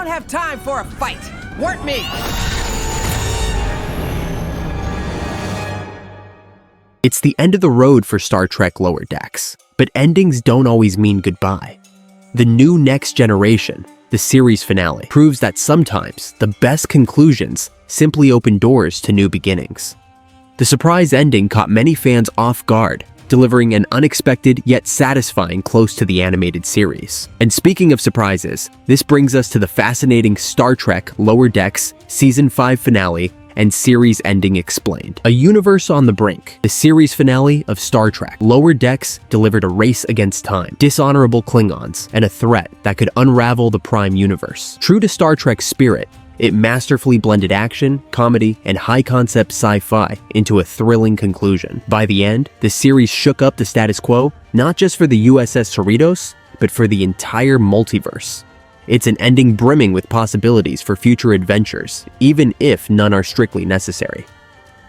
don't have time for a fight. Weren't me. It's the end of the road for Star Trek Lower Decks, but endings don't always mean goodbye. The new Next Generation, the series finale, proves that sometimes the best conclusions simply open doors to new beginnings. The surprise ending caught many fans off guard, delivering an unexpected yet satisfying close to the animated series. And speaking of surprises, this brings us to the fascinating Star Trek Lower Decks Season 5 finale and series ending explained. A universe on the brink, the series finale of Star Trek Lower Decks delivered a race against time, dishonorable Klingons, and a threat that could unravel the Prime universe. True to Star Trek's spirit, it masterfully blended action, comedy, and high-concept sci-fi into a thrilling conclusion. By the end, the series shook up the status quo, not just for the USS Cerritos, but for the entire multiverse. It's an ending brimming with possibilities for future adventures, even if none are strictly necessary.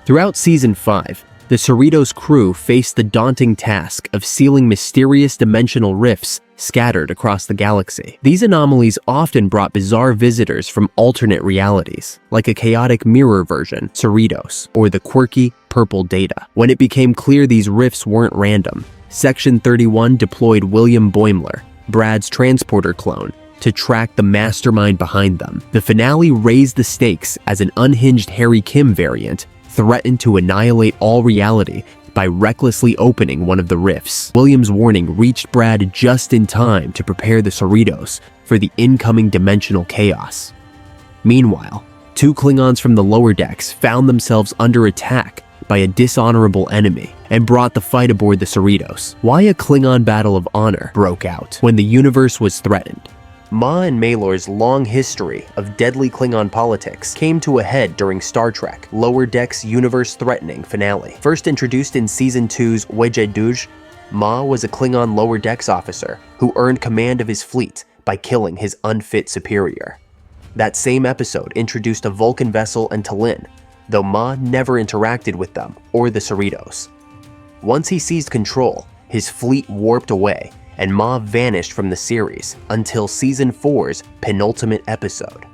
Throughout Season 5, the Cerritos crew faced the daunting task of sealing mysterious dimensional rifts scattered across the galaxy. These anomalies often brought bizarre visitors from alternate realities, like a chaotic mirror version, Cerritos, or the quirky purple Data. When it became clear these rifts weren't random, Section 31 deployed William Boimler, Brad's transporter clone, to track the mastermind behind them. The finale raised the stakes as an unhinged Harry Kim variant threatened to annihilate all reality by recklessly opening one of the rifts. William's warning reached Brad just in time to prepare the Cerritos for the incoming dimensional chaos. Meanwhile, two Klingons from the lower decks found themselves under attack by a dishonorable enemy and brought the fight aboard the Cerritos. Why a Klingon battle of honor broke out when the universe was threatened? Ma and Malor's long history of deadly Klingon politics came to a head during Star Trek Lower Decks' universe-threatening finale. First introduced in Season 2's Weje Duj, Ma was a Klingon Lower Decks officer who earned command of his fleet by killing his unfit superior. That same episode introduced a Vulcan vessel and T'Lyn, though Ma never interacted with them or the Cerritos. Once he seized control, his fleet warped away, and Ma vanished from the series until Season 4's penultimate episode.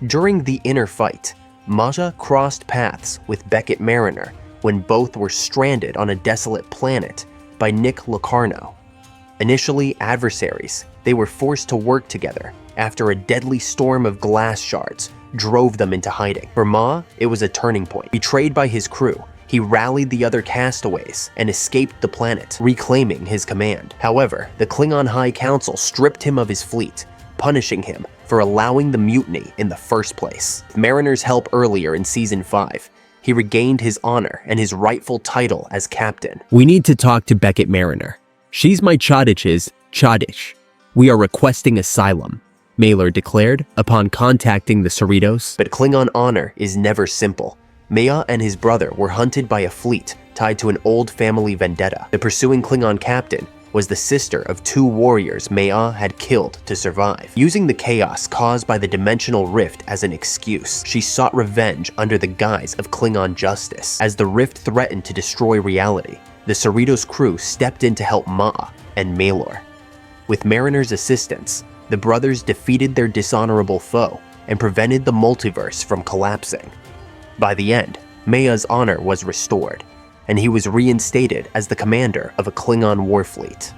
During the inner fight, Maja crossed paths with Beckett Mariner when both were stranded on a desolate planet by Nick Locarno. Initially adversaries, they were forced to work together after a deadly storm of glass shards drove them into hiding. For Ma, it was a turning point. Betrayed by his crew, he rallied the other castaways and escaped the planet, reclaiming his command. However, the Klingon High Council stripped him of his fleet, punishing him for allowing the mutiny in the first place. With Mariner's help earlier in Season 5, he regained his honor and his rightful title as captain. We need to talk to Beckett Mariner. She's my Chadich's Chadich. We are requesting asylum, Malor declared upon contacting the Cerritos. But Klingon honor is never simple. Maya and his brother were hunted by a fleet tied to an old family vendetta. The pursuing Klingon captain was the sister of two warriors Maya had killed to survive. Using the chaos caused by the dimensional rift as an excuse, she sought revenge under the guise of Klingon justice. As the rift threatened to destroy reality, the Cerritos crew stepped in to help Ma and Malor. With Mariner's assistance, the brothers defeated their dishonorable foe and prevented the multiverse from collapsing. By the end, Maya's honor was restored, and he was reinstated as the commander of a Klingon warfleet.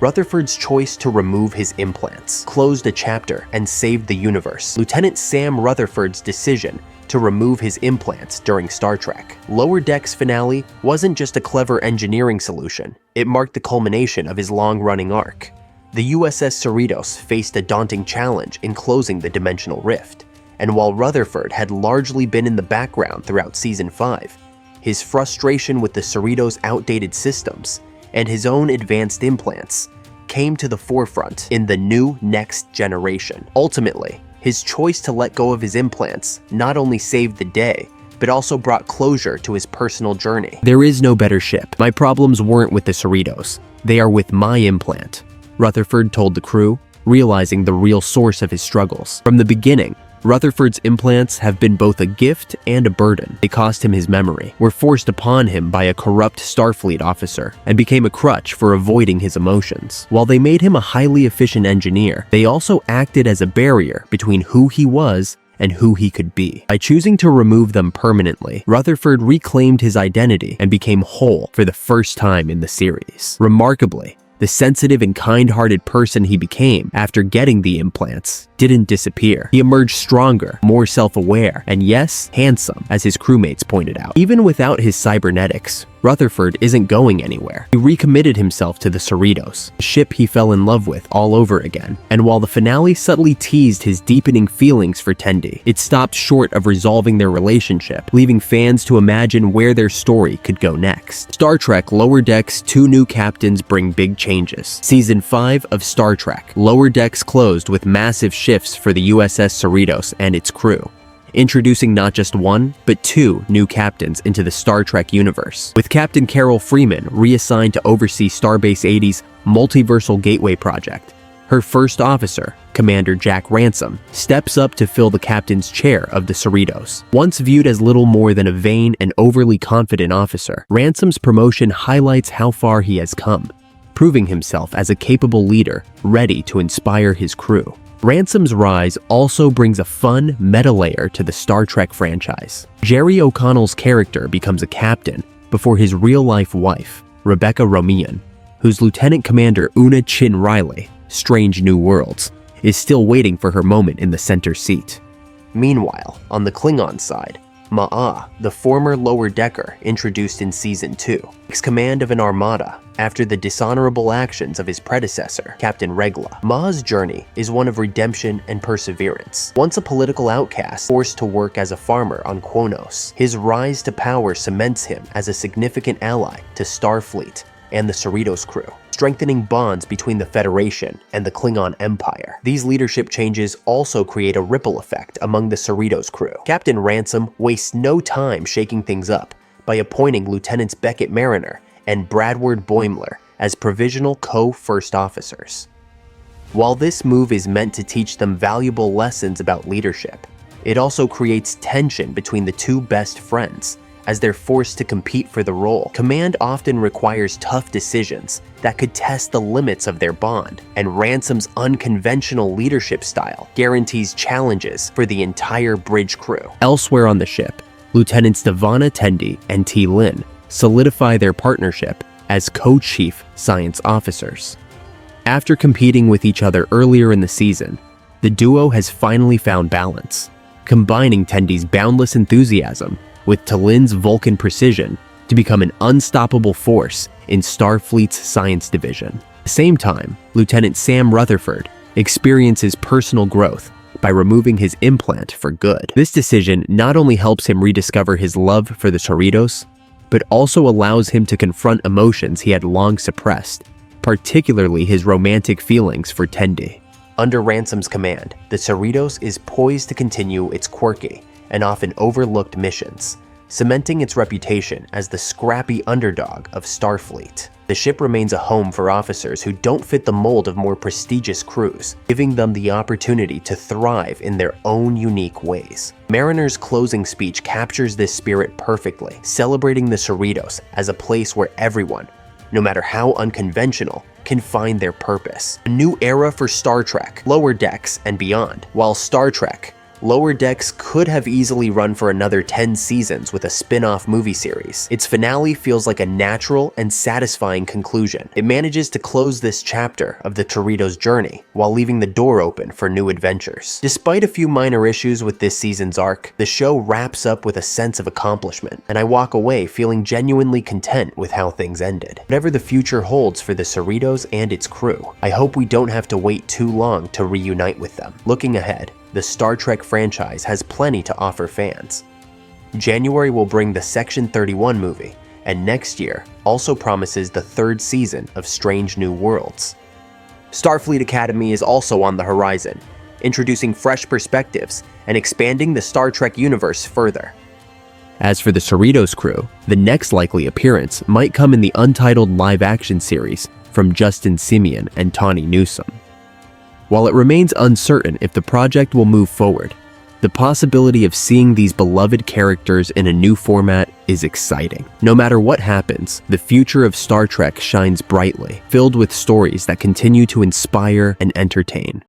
Rutherford's choice to remove his implants closed a chapter and saved the universe. Lieutenant Sam Rutherford's decision to remove his implants during Star Trek Lower Decks' finale wasn't just a clever engineering solution, it marked the culmination of his long-running arc. The USS Cerritos faced a daunting challenge in closing the dimensional rift, and while Rutherford had largely been in the background throughout Season 5, his frustration with the Cerritos' outdated systems and his own advanced implants came to the forefront in the new Next Generation. Ultimately, his choice to let go of his implants not only saved the day, but also brought closure to his personal journey. There is no better ship. My problems weren't with the Cerritos. They are with my implant, Rutherford told the crew, realizing the real source of his struggles. From the beginning, Rutherford's implants have been both a gift and a burden. They cost him his memory, were forced upon him by a corrupt Starfleet officer, and became a crutch for avoiding his emotions. While they made him a highly efficient engineer, they also acted as a barrier between who he was and who he could be. By choosing to remove them permanently, Rutherford reclaimed his identity and became whole for the first time in the series. Remarkably, the sensitive and kind-hearted person he became after getting the implants didn't disappear. He emerged stronger, more self-aware, and yes, handsome, as his crewmates pointed out. Even without his cybernetics, Rutherford isn't going anywhere. He recommitted himself to the Cerritos, a ship he fell in love with all over again. And while the finale subtly teased his deepening feelings for Tendi, it stopped short of resolving their relationship, leaving fans to imagine where their story could go next. Star Trek Lower Decks' 2 new captains bring big changes. Season 5 of Star Trek Lower Decks closed with massive shifts for the USS Cerritos and its crew, introducing not just 1, but 2 new captains into the Star Trek universe. With Captain Carol Freeman reassigned to oversee Starbase 80's Multiversal Gateway project, her first officer, Commander Jack Ransom, steps up to fill the captain's chair of the Cerritos. Once viewed as little more than a vain and overly confident officer, Ransom's promotion highlights how far he has come, proving himself as a capable leader ready to inspire his crew. Ransom's rise also brings a fun meta layer to the Star Trek franchise. Jerry O'Connell's character becomes a captain before his real-life wife, Rebecca Romian, whose Lieutenant Commander Una Chin Riley, Strange New Worlds, is still waiting for her moment in the center seat. Meanwhile, on the Klingon side, Ma'a, the former lower decker introduced in Season 2, takes command of an armada after the dishonorable actions of his predecessor, Captain Regla. Ma'a's journey is one of redemption and perseverance. Once a political outcast forced to work as a farmer on Kronos, his rise to power cements him as a significant ally to Starfleet and the Cerritos crew, strengthening bonds between the Federation and the Klingon Empire. These leadership changes also create a ripple effect among the Cerritos crew. Captain Ransom wastes no time shaking things up by appointing Lieutenants Beckett Mariner and Bradward Boimler as provisional co-first officers. While this move is meant to teach them valuable lessons about leadership, it also creates tension between the 2 best friends as they're forced to compete for the role. Command often requires tough decisions that could test the limits of their bond, and Ransom's unconventional leadership style guarantees challenges for the entire bridge crew. Elsewhere on the ship, Lieutenants Devana Tendi and T. Lin solidify their partnership as co-chief science officers. After competing with each other earlier in the season, the duo has finally found balance, combining Tendi's boundless enthusiasm with Talin's Vulcan precision to become an unstoppable force in Starfleet's science division. At the same time, Lieutenant Sam Rutherford experiences personal growth by removing his implant for good. This decision not only helps him rediscover his love for the Cerritos, but also allows him to confront emotions he had long suppressed, particularly his romantic feelings for Tendi. Under Ransom's command, the Cerritos is poised to continue its quirky and often overlooked missions, cementing its reputation as the scrappy underdog of Starfleet. The ship remains a home for officers who don't fit the mold of more prestigious crews, giving them the opportunity to thrive in their own unique ways. Mariner's closing speech captures this spirit perfectly, celebrating the Cerritos as a place where everyone, no matter how unconventional, can find their purpose. A new era for Star Trek, Lower Decks, and beyond. While Star Trek Lower Decks could have easily run for another 10 seasons with a spin-off movie series, its finale feels like a natural and satisfying conclusion. It manages to close this chapter of the Cerritos' journey while leaving the door open for new adventures. Despite a few minor issues with this season's arc, the show wraps up with a sense of accomplishment, and I walk away feeling genuinely content with how things ended. Whatever the future holds for the Cerritos and its crew, I hope we don't have to wait too long to reunite with them. Looking ahead, the Star Trek franchise has plenty to offer fans. January will bring the Section 31 movie, and next year also promises the 3rd season of Strange New Worlds. Starfleet Academy is also on the horizon, introducing fresh perspectives and expanding the Star Trek universe further. As for the Cerritos crew, the next likely appearance might come in the untitled live-action series from Justin Simien and Tawny Newsome. While it remains uncertain if the project will move forward, The possibility of seeing these beloved characters in a new format is exciting. No matter what happens, the future of Star Trek shines brightly, filled with stories that continue to inspire and entertain.